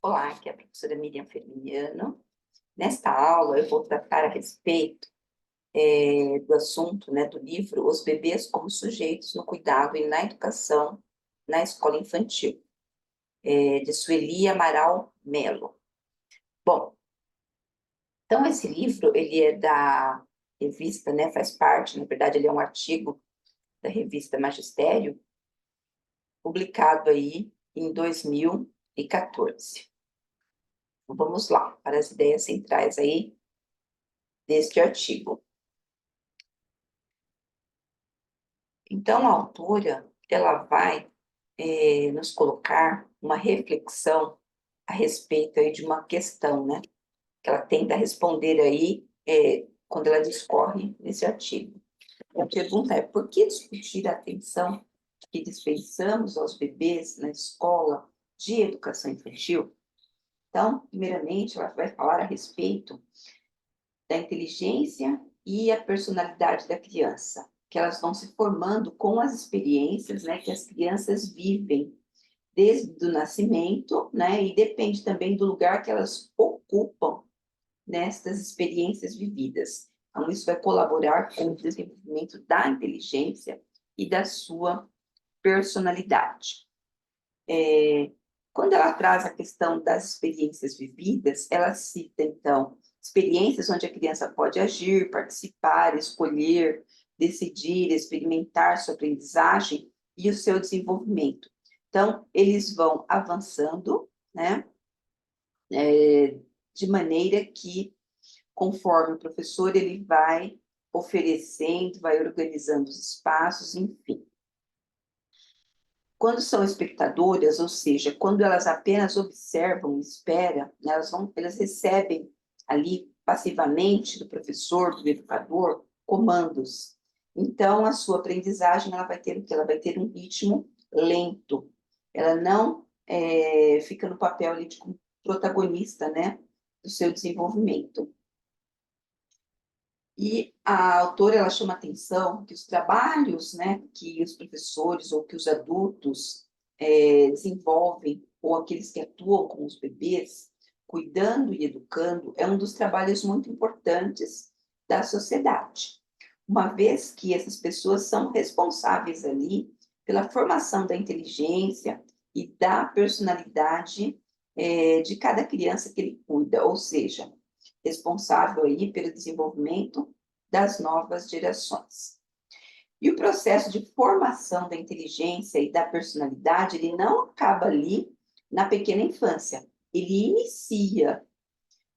Olá, aqui é a professora Miriam Firminiano. Nesta aula, eu vou tratar a respeito do assunto, né, do livro Os Bebês como Sujeitos no Cuidado e na Educação na Escola Infantil, de Sueli Amaral Melo. Bom, então esse livro, ele é da revista, né, faz parte, na verdade, ele é um artigo da revista Magistério, publicado aí em 2014. Então, vamos lá, para as ideias centrais aí deste artigo. Então, a autora, ela vai nos colocar uma reflexão a respeito aí de uma questão, né? Que ela tenta responder aí quando ela discorre nesse artigo. A pergunta é: por que discutir a atenção que dispensamos aos bebês na escola de educação infantil? Então, primeiramente, ela vai falar a respeito da inteligência e a personalidade da criança, que elas vão se formando com as experiências, né, que as crianças vivem desde o nascimento, né, e depende também do lugar que elas ocupam nestas experiências vividas. Então, isso vai colaborar com o desenvolvimento da inteligência e da sua personalidade. Quando ela traz a questão das experiências vividas, ela cita, então, experiências onde a criança pode agir, participar, escolher, decidir, experimentar sua aprendizagem e o seu desenvolvimento. Então, eles vão avançando, né, de maneira que, conforme o professor, ele vai oferecendo, vai organizando os espaços, enfim. Quando são espectadoras, ou seja, quando elas apenas observam, esperam, né, elas recebem ali passivamente do professor, do educador, comandos. Então, a sua aprendizagem ela vai ter o quê? Ela vai ter um ritmo lento. Ela não fica no papel ali de protagonista, né, do seu desenvolvimento. E a autora ela chama atenção que os trabalhos, né, que os professores ou que os adultos desenvolvem, ou aqueles que atuam com os bebês, cuidando e educando, é um dos trabalhos muito importantes da sociedade, uma vez que essas pessoas são responsáveis ali pela formação da inteligência e da personalidade de cada criança que ele cuida, ou seja, responsável aí pelo desenvolvimento das novas gerações. E o processo de formação da inteligência e da personalidade, ele não acaba ali na pequena infância, ele inicia.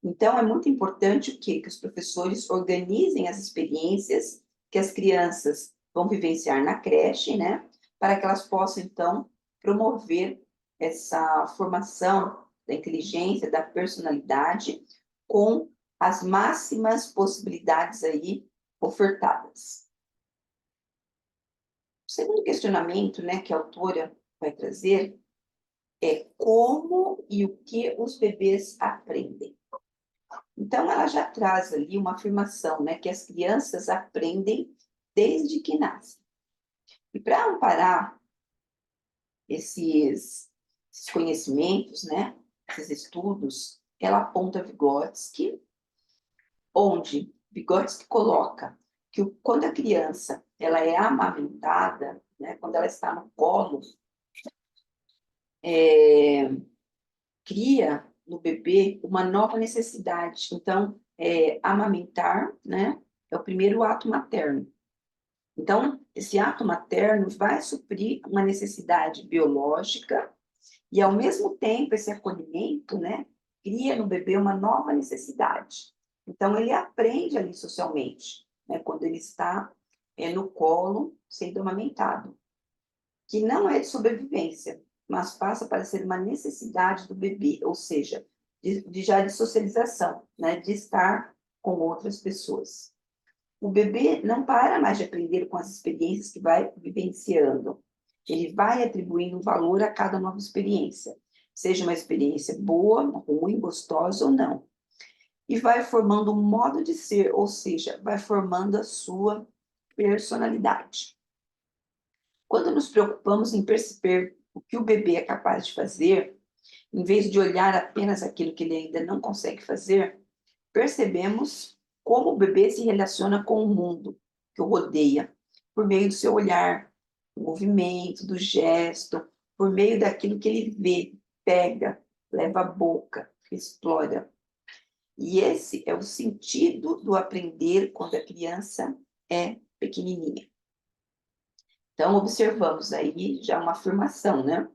Então, é muito importante o quê? Que os professores organizem as experiências que as crianças vão vivenciar na creche, né? Para que elas possam, então, promover essa formação da inteligência, da personalidade, com as máximas possibilidades aí ofertadas. O segundo questionamento, né, que a autora vai trazer é como e o que os bebês aprendem. Então, ela já traz ali uma afirmação, né, que as crianças aprendem desde que nascem. E para amparar esses conhecimentos, né, esses estudos, ela aponta Vygotsky, onde Vygotsky coloca que quando a criança ela é amamentada, né, quando ela está no colo, cria no bebê uma nova necessidade. Então, amamentar, né, é o primeiro ato materno. Então, esse ato materno vai suprir uma necessidade biológica e, ao mesmo tempo, esse acolhimento, né, cria no bebê uma nova necessidade. Então, ele aprende ali socialmente, né, quando ele está no colo, sendo amamentado, que não é de sobrevivência, mas passa para ser uma necessidade do bebê, ou seja, já de socialização, né, de estar com outras pessoas. O bebê não para mais de aprender com as experiências que vai vivenciando. Ele vai atribuindo valor a cada nova experiência, seja uma experiência boa, ruim, gostosa ou não. E vai formando um modo de ser, ou seja, vai formando a sua personalidade. Quando nos preocupamos em perceber o que o bebê é capaz de fazer, em vez de olhar apenas aquilo que ele ainda não consegue fazer, percebemos como o bebê se relaciona com o mundo que o rodeia, por meio do seu olhar, do movimento, do gesto, por meio daquilo que ele vê, pega, leva à boca, explora. E esse é o sentido do aprender quando a criança é pequenininha. Então, observamos aí já uma afirmação, né?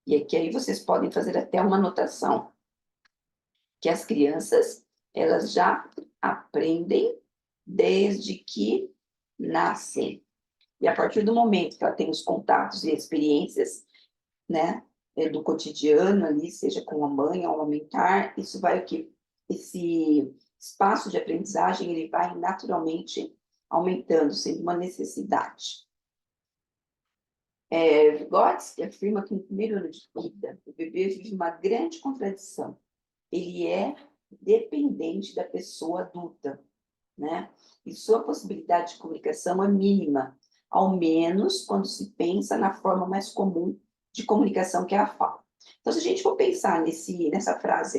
E aqui aí vocês podem fazer até uma anotação, que as crianças, elas já aprendem desde que nascem. E a partir do momento que ela tem os contatos e experiências, né, do cotidiano ali, seja com a mãe ou aumentar, isso vai o que esse espaço de aprendizagem ele vai naturalmente aumentando, sendo uma necessidade. Vygotsky afirma que no primeiro ano de vida, o bebê vive uma grande contradição. Ele é dependente da pessoa adulta, né? E sua possibilidade de comunicação é mínima, ao menos quando se pensa na forma mais comum de comunicação, que é a fala. Então, se a gente for pensar nessa frase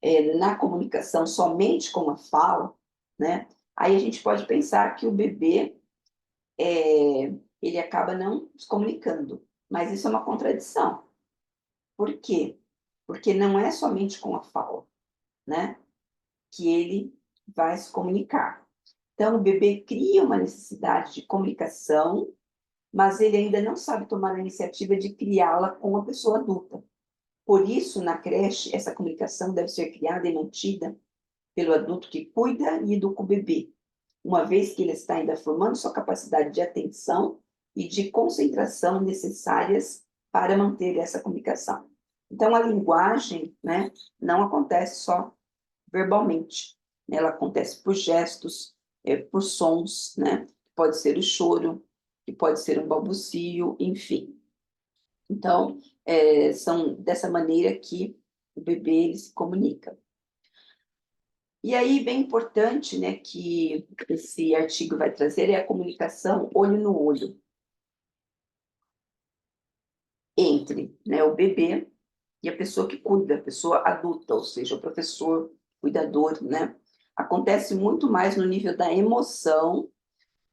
aí, na comunicação somente com a fala, né? Aí a gente pode pensar que o bebê, ele acaba não se comunicando, mas isso é uma contradição. Por quê? Porque não é somente com a fala, né, que ele vai se comunicar. Então, o bebê cria uma necessidade de comunicação, mas ele ainda não sabe tomar a iniciativa de criá-la com a pessoa adulta. Por isso, na creche, essa comunicação deve ser criada e mantida pelo adulto que cuida e educa o bebê, uma vez que ele está ainda formando sua capacidade de atenção e de concentração necessárias para manter essa comunicação. Então, a linguagem, né, não acontece só verbalmente, né? Ela acontece por gestos, por sons, né? Pode ser o choro, que pode ser um balbucio, enfim. Então, são dessa maneira que o bebê ele se comunica. E aí, bem importante, né, que esse artigo vai trazer é a comunicação olho no olho entre, né, o bebê e a pessoa que cuida, a pessoa adulta, ou seja, o professor, cuidador, né? Acontece muito mais no nível da emoção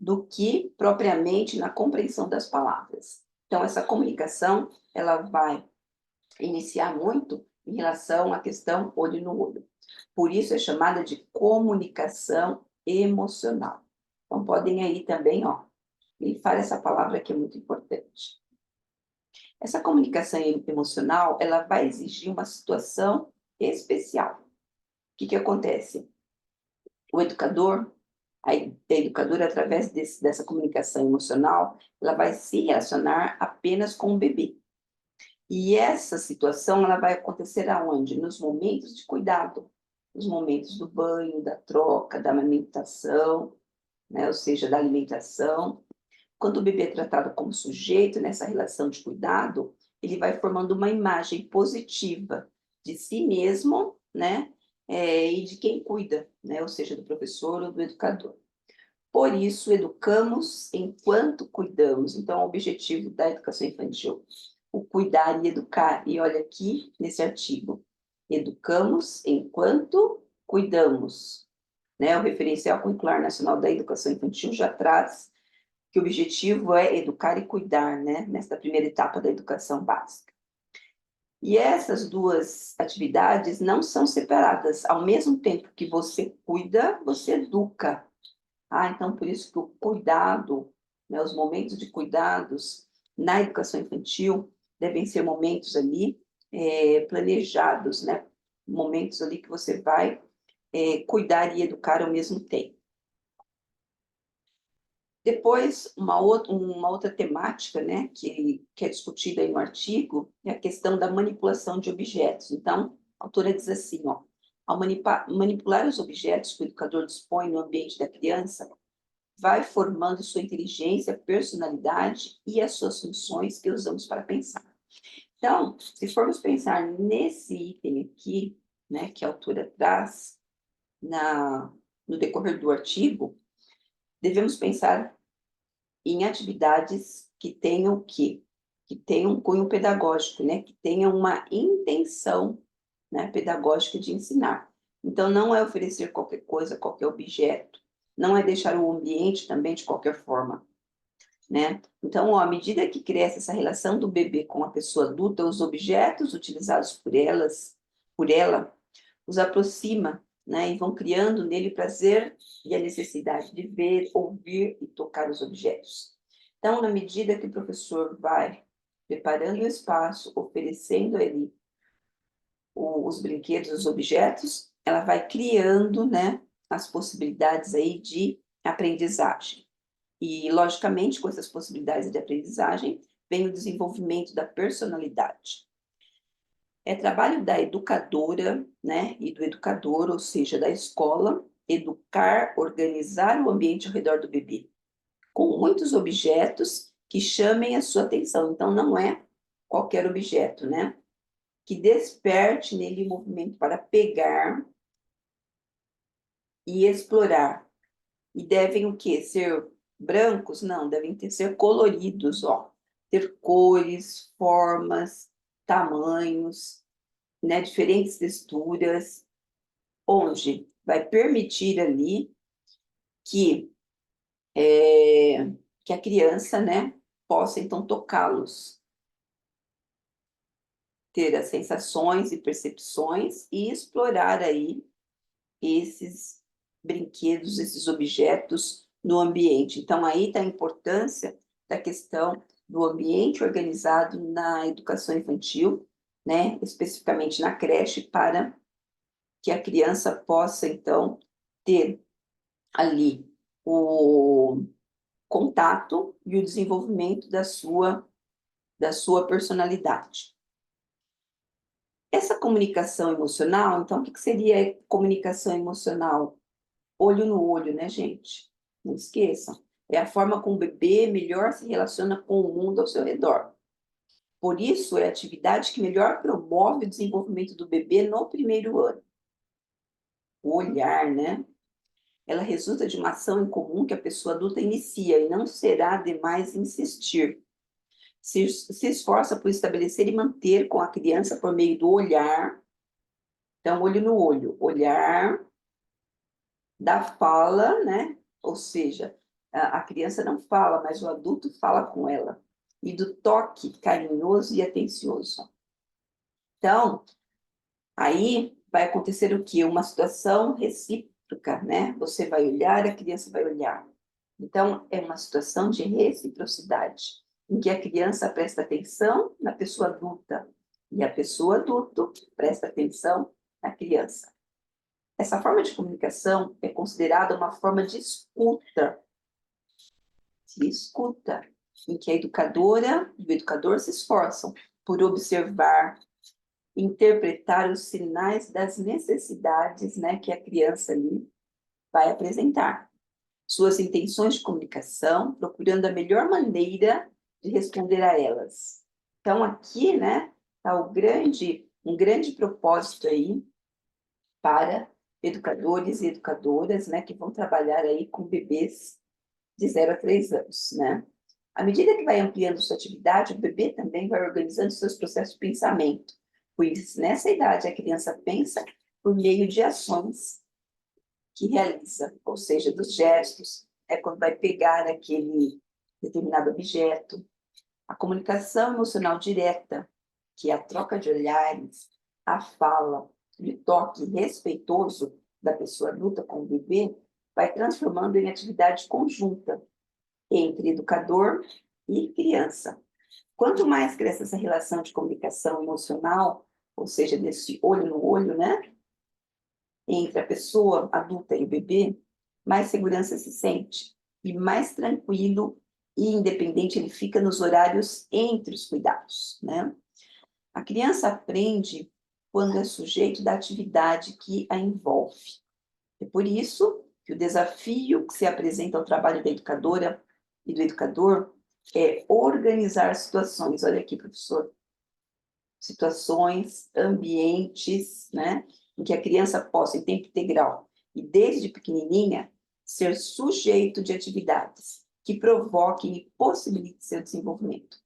do que propriamente na compreensão das palavras. Então, essa comunicação, ela vai iniciar muito em relação à questão olho no olho. Por isso é chamada de comunicação emocional. Então, podem aí também, ó, grifar essa palavra que é muito importante. Essa comunicação emocional, ela vai exigir uma situação especial. O que acontece? O educador, a educadora, através dessa comunicação emocional, ela vai se relacionar apenas com o bebê. E essa situação, ela vai acontecer aonde? Nos momentos de cuidado, nos momentos do banho, da troca, da amamentação, né? Ou seja, da alimentação. Quando o bebê é tratado como sujeito nessa relação de cuidado, ele vai formando uma imagem positiva de si mesmo, né? E de quem cuida, né? Ou seja, do professor ou do educador. Por isso, educamos enquanto cuidamos. Então, o objetivo da educação infantil, o cuidar e educar. E olha aqui nesse artigo, educamos enquanto cuidamos. Né? O Referencial Curricular Nacional da Educação Infantil já traz que o objetivo é educar e cuidar, né? Nesta primeira etapa da educação básica. E essas duas atividades não são separadas. Ao mesmo tempo que você cuida, você educa. Então, por isso que o cuidado, né, os momentos de cuidados na educação infantil devem ser momentos ali planejados, né? Momentos ali que você vai cuidar e educar ao mesmo tempo. Depois, uma outra temática, né, que é discutida aí no artigo, é a questão da manipulação de objetos. Então, a autora diz assim, ó, ao manipular os objetos que o educador dispõe no ambiente da criança, vai formando sua inteligência, personalidade e as suas funções que usamos para pensar. Então, se formos pensar nesse item aqui, né, que a autora traz no decorrer do artigo, devemos pensar em atividades que tenham o quê? que tenha um cunho pedagógico, né? Que tenha uma intenção, né, pedagógica de ensinar. Então, não é oferecer qualquer coisa, qualquer objeto, não é deixar o ambiente também de qualquer forma, né? Então, ó, à medida que cresce essa relação do bebê com a pessoa adulta, os objetos utilizados por ela, os aproxima, né? E vão criando nele o prazer e a necessidade de ver, ouvir e tocar os objetos. Então, na medida que o professor vai preparando o espaço, oferecendo a ele os brinquedos, os objetos, ela vai criando, né, as possibilidades aí de aprendizagem. E, logicamente, com essas possibilidades de aprendizagem, vem o desenvolvimento da personalidade. É trabalho da educadora, né, e do educador, ou seja, da escola, educar, organizar o ambiente ao redor do bebê, com muitos objetos que chamem a sua atenção. Então, não é qualquer objeto, né? Que desperte nele o movimento para pegar e explorar. E devem o quê? Ser brancos? Não, devem ser coloridos, ó. Ter cores, formas, tamanhos, né? Diferentes texturas, onde vai permitir ali que, que a criança, né, possa então tocá-los, ter as sensações e percepções e explorar aí esses brinquedos, esses objetos no ambiente. Então, aí está a importância da questão do ambiente organizado na educação infantil, né, especificamente na creche, para que a criança possa, então, ter ali o contato e o desenvolvimento da sua personalidade. Essa comunicação emocional, então, o que seria comunicação emocional? Olho no olho, né, gente? Não esqueçam. É a forma como o bebê melhor se relaciona com o mundo ao seu redor. Por isso, é a atividade que melhor promove o desenvolvimento do bebê no primeiro ano. O olhar, né? Ela resulta de uma ação em comum que a pessoa adulta inicia e não será demais insistir. Se esforça por estabelecer e manter com a criança por meio do olhar. Então, olho no olho. Olhar, da fala, né? Ou seja, a criança não fala, mas o adulto fala com ela. E do toque carinhoso e atencioso. Então, aí vai acontecer o quê? Uma situação recíproca, né? Você vai olhar, a criança vai olhar. Então, é uma situação de reciprocidade, em que a criança presta atenção na pessoa adulta e a pessoa adulto presta atenção na criança. Essa forma de comunicação é considerada uma forma de escuta, em que a educadora e o educador se esforçam por observar, interpretar os sinais das necessidades, né, que a criança ali vai apresentar. Suas intenções de comunicação, procurando a melhor maneira de responder a elas. Então, aqui, né, está um grande propósito aí para educadores e educadoras, né, que vão trabalhar aí com bebês de 0 a 3 anos, né? À medida que vai ampliando sua atividade, o bebê também vai organizando seus processos de pensamento, pois nessa idade a criança pensa por meio de ações que realiza, ou seja, dos gestos, é quando vai pegar aquele determinado objeto. A comunicação emocional direta, que é a troca de olhares, a fala e o toque respeitoso da pessoa adulta com o bebê, vai transformando em atividade conjunta entre educador e criança. Quanto mais cresce essa relação de comunicação emocional, ou seja, desse olho no olho, né, entre a pessoa adulta e o bebê, mais segurança se sente e mais tranquilo e independente ele fica nos horários entre os cuidados, né? A criança aprende quando é sujeito da atividade que a envolve. É por isso que o desafio que se apresenta ao trabalho da educadora e do educador é organizar situações. Olha aqui, professor. Situações, ambientes, né, em que a criança possa, em tempo integral, e desde pequenininha, ser sujeito de atividades que provoquem e possibilitem seu desenvolvimento.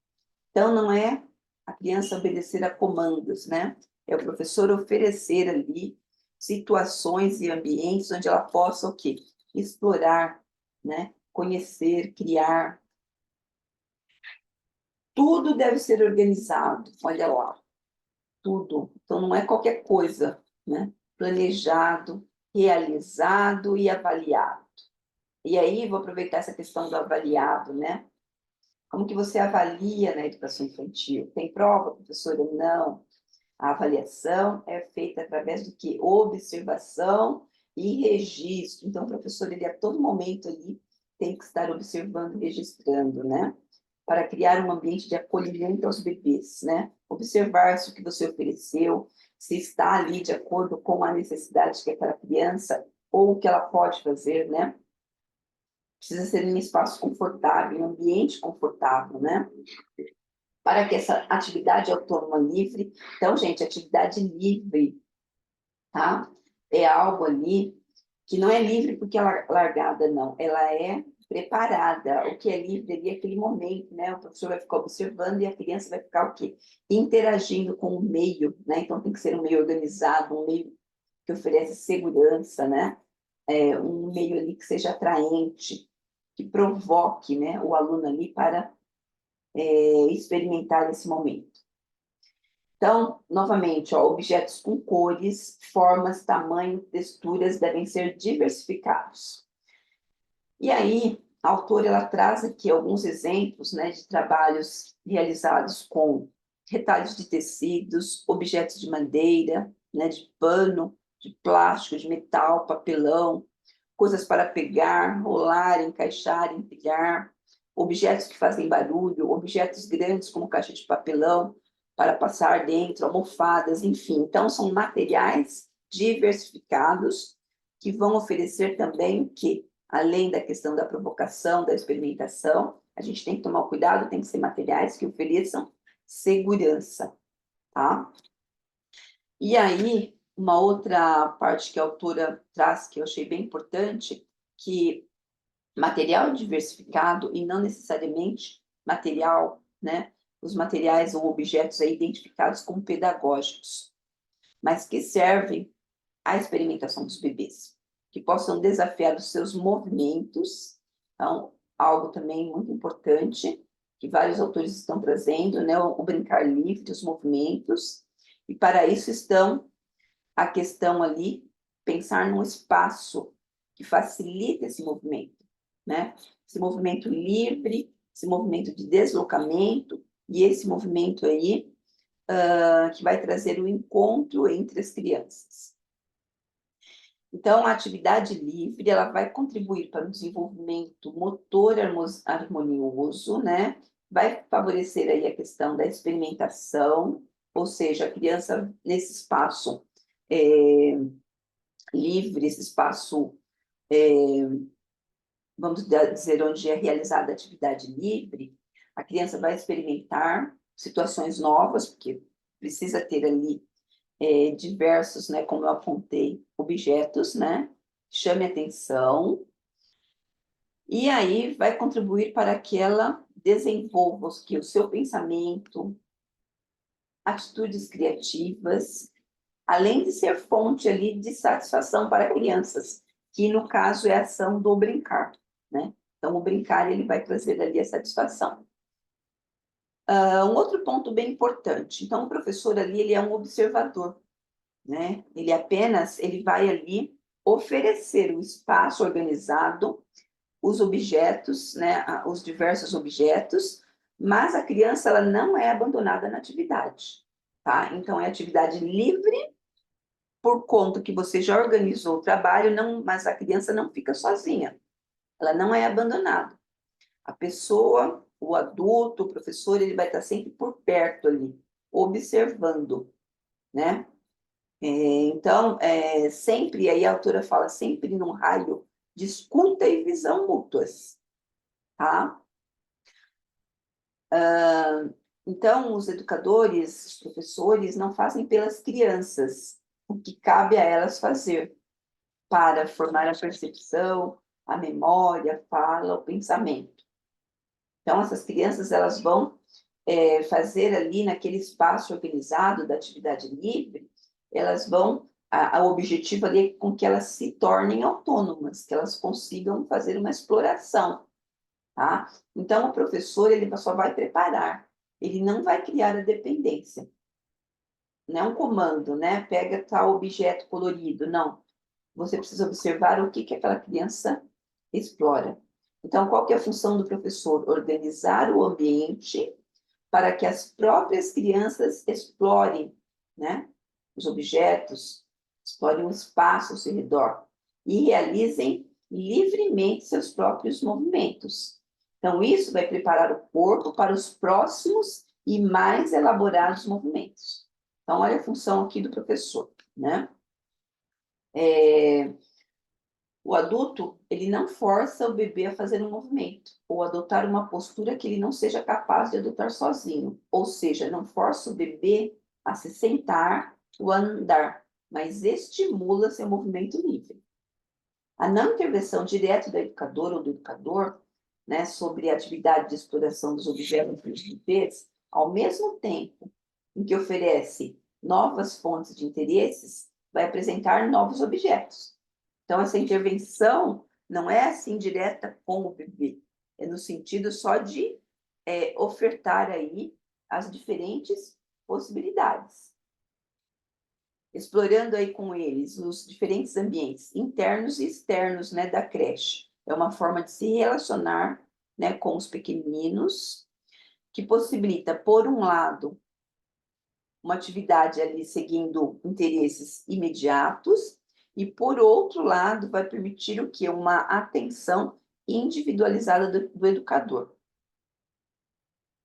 Então, não é a criança obedecer a comandos, né? É o professor oferecer ali situações e ambientes onde ela possa o quê? Explorar, né? Conhecer, criar. Tudo deve ser organizado, olha lá, tudo. Então, não é qualquer coisa, né? Planejado, realizado e avaliado. E aí, vou aproveitar essa questão do avaliado, né? Como que você avalia na educação infantil? Tem prova, professora? Não. A avaliação é feita através do que? Observação e registro. Então, o professor, ele a todo momento ali tem que estar observando e registrando, né? Para criar um ambiente de acolhimento aos bebês, né? Observar se o que você ofereceu, se está ali de acordo com a necessidade que aquela criança ou o que ela pode fazer, né? Precisa ser um espaço confortável, um ambiente confortável, né? Para que essa atividade autônoma livre. Então, gente, atividade livre, tá? É algo ali que não é livre porque é largada, não. Ela é preparada. O que é livre ali é aquele momento, né? O professor vai ficar observando e a criança vai ficar o quê? Interagindo com o meio, né? Então, tem que ser um meio organizado, um meio que oferece segurança, né? Um meio ali que seja atraente, que provoque, né, o aluno ali para experimentar esse momento. Então, novamente, ó, objetos com cores, formas, tamanho, texturas devem ser diversificados. E aí, a autora ela traz aqui alguns exemplos, né, de trabalhos realizados com retalhos de tecidos, objetos de madeira, né, de pano, de plástico, de metal, papelão, coisas para pegar, rolar, encaixar, empilhar, objetos que fazem barulho, objetos grandes como caixa de papelão para passar dentro, almofadas, enfim. Então, são materiais diversificados que vão oferecer também o quê? Além da questão da provocação, da experimentação, a gente tem que tomar cuidado, tem que ser materiais que ofereçam segurança, tá? E aí, uma outra parte que a autora traz, que eu achei bem importante, que material diversificado e não necessariamente material, né? Os materiais ou objetos aí identificados como pedagógicos, mas que servem à experimentação dos bebês, que possam desafiar os seus movimentos. Então, algo também muito importante, que vários autores estão trazendo, né? O brincar livre, os movimentos, e para isso estão a questão ali, pensar num espaço que facilite esse movimento, né? Esse movimento livre, esse movimento de deslocamento e esse movimento aí que vai trazer o encontro entre as crianças. Então, a atividade livre, ela vai contribuir para o desenvolvimento motor harmonioso, né? Vai favorecer aí a questão da experimentação, ou seja, a criança nesse espaço livre, esse espaço, vamos dizer, onde é realizada a atividade livre, a criança vai experimentar situações novas, porque precisa ter ali diversos, né, como eu apontei, objetos, né, chame atenção, e aí vai contribuir para que ela desenvolva que o seu pensamento, atitudes criativas, além de ser fonte ali de satisfação para crianças, que no caso é a ação do brincar, né? Então, o brincar, ele vai trazer ali a satisfação. Um outro ponto bem importante. Então, o professor ali, ele é um observador, né? Ele vai ali oferecer o espaço organizado, os objetos, né? Os diversos objetos, mas a criança, ela não é abandonada na atividade, tá? Então, é atividade livre, por conta que você já organizou o trabalho, não, mas a criança não fica sozinha, ela não é abandonada. A pessoa, o adulto, o professor, ele vai estar sempre por perto ali, observando, né? Então, sempre, aí a autora fala, sempre num raio de escuta e visão mútuas, tá? Então, os educadores, os professores, não fazem pelas crianças o que cabe a elas fazer, para formar a percepção, a memória, a fala, o pensamento. Então, essas crianças, elas vão fazer ali naquele espaço organizado da atividade livre, elas vão, o objetivo ali é com que elas se tornem autônomas, que elas consigam fazer uma exploração, tá? Então, o professor, ele só vai preparar, ele não vai criar a dependência. Não é um comando, né? Pega tal objeto colorido, não. Você precisa observar o que que aquela criança explora. Então, qual que é a função do professor? Organizar o ambiente para que as próprias crianças explorem, né, os objetos, explorem o espaço ao seu redor e realizem livremente seus próprios movimentos. Então, isso vai preparar o corpo para os próximos e mais elaborados movimentos. Então, olha a função aqui do professor, né? O adulto, ele não força o bebê a fazer um movimento ou adotar uma postura que ele não seja capaz de adotar sozinho. Ou seja, não força o bebê a se sentar ou a andar, mas estimula seu movimento livre. A não intervenção direta da educadora ou do educador, né, sobre a atividade de exploração dos objetos dos bebês, ao mesmo tempo em que oferece novas fontes de interesses, vai apresentar novos objetos. Então, essa intervenção não é assim direta com o bebê, é no sentido só de ofertar aí as diferentes possibilidades, explorando aí com eles os diferentes ambientes internos e externos, né, da creche. É uma forma de se relacionar, né, com os pequeninos, que possibilita, por um lado, uma atividade ali seguindo interesses imediatos, e por outro lado, vai permitir o quê? Uma atenção individualizada do educador.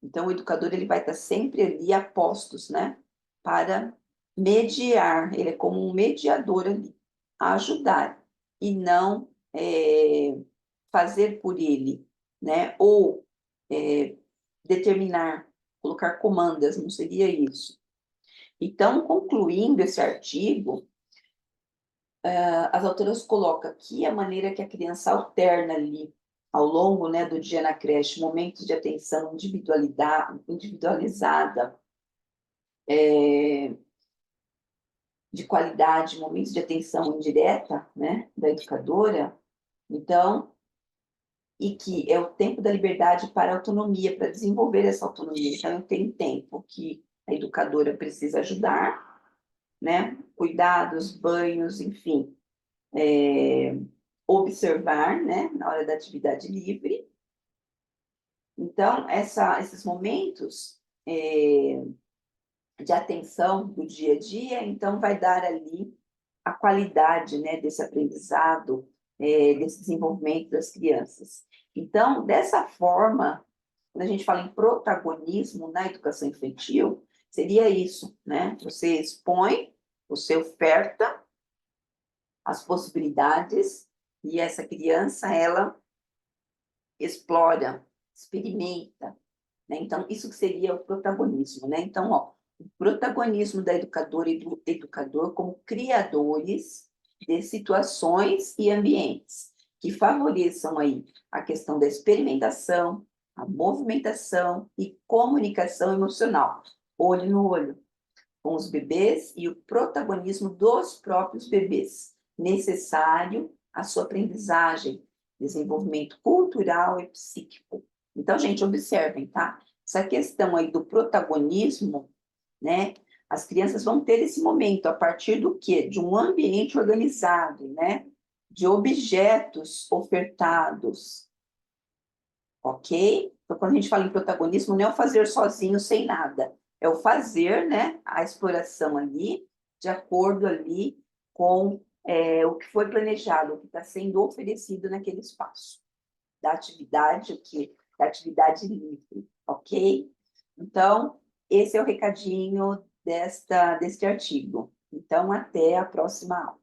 Então, o educador ele vai estar sempre ali a postos, né? Para mediar, ele é como um mediador ali, a ajudar, e não fazer por ele, né? Ou determinar, colocar comandas, não seria isso. Então, concluindo esse artigo, as autoras colocam aqui a maneira que a criança alterna ali, ao longo, né, do dia na creche, momentos de atenção individualizada, de qualidade, momentos de atenção indireta, né, da educadora. Então, e que é o tempo da liberdade para a autonomia, para desenvolver essa autonomia. Então, tem tempo que a educadora precisa ajudar, né, cuidados, banhos, enfim, observar, né, na hora da atividade livre. Então, esses momentos de atenção do dia a dia, então, vai dar ali a qualidade, né, desse aprendizado, desse desenvolvimento das crianças. Então, dessa forma, quando a gente fala em protagonismo na educação infantil, seria isso, né? Você expõe, você oferta as possibilidades e essa criança, ela explora, experimenta, né? Então, isso que seria o protagonismo, né? Então, ó, o protagonismo da educadora e do educador como criadores de situações e ambientes que favoreçam aí a questão da experimentação, a movimentação e comunicação emocional, olho no olho, com os bebês e o protagonismo dos próprios bebês, necessário à sua aprendizagem, desenvolvimento cultural e psíquico. Então, gente, observem, tá? Essa questão aí do protagonismo, né? As crianças vão ter esse momento a partir do quê? De um ambiente organizado, né? De objetos ofertados, ok? Então, quando a gente fala em protagonismo, não é o fazer sozinho, sem nada. É o fazer, né? A exploração ali, de acordo ali com o que foi planejado, o que está sendo oferecido naquele espaço. Da atividade, o que? Da atividade livre, ok? Então, esse é o recadinho deste artigo. Então, até a próxima aula.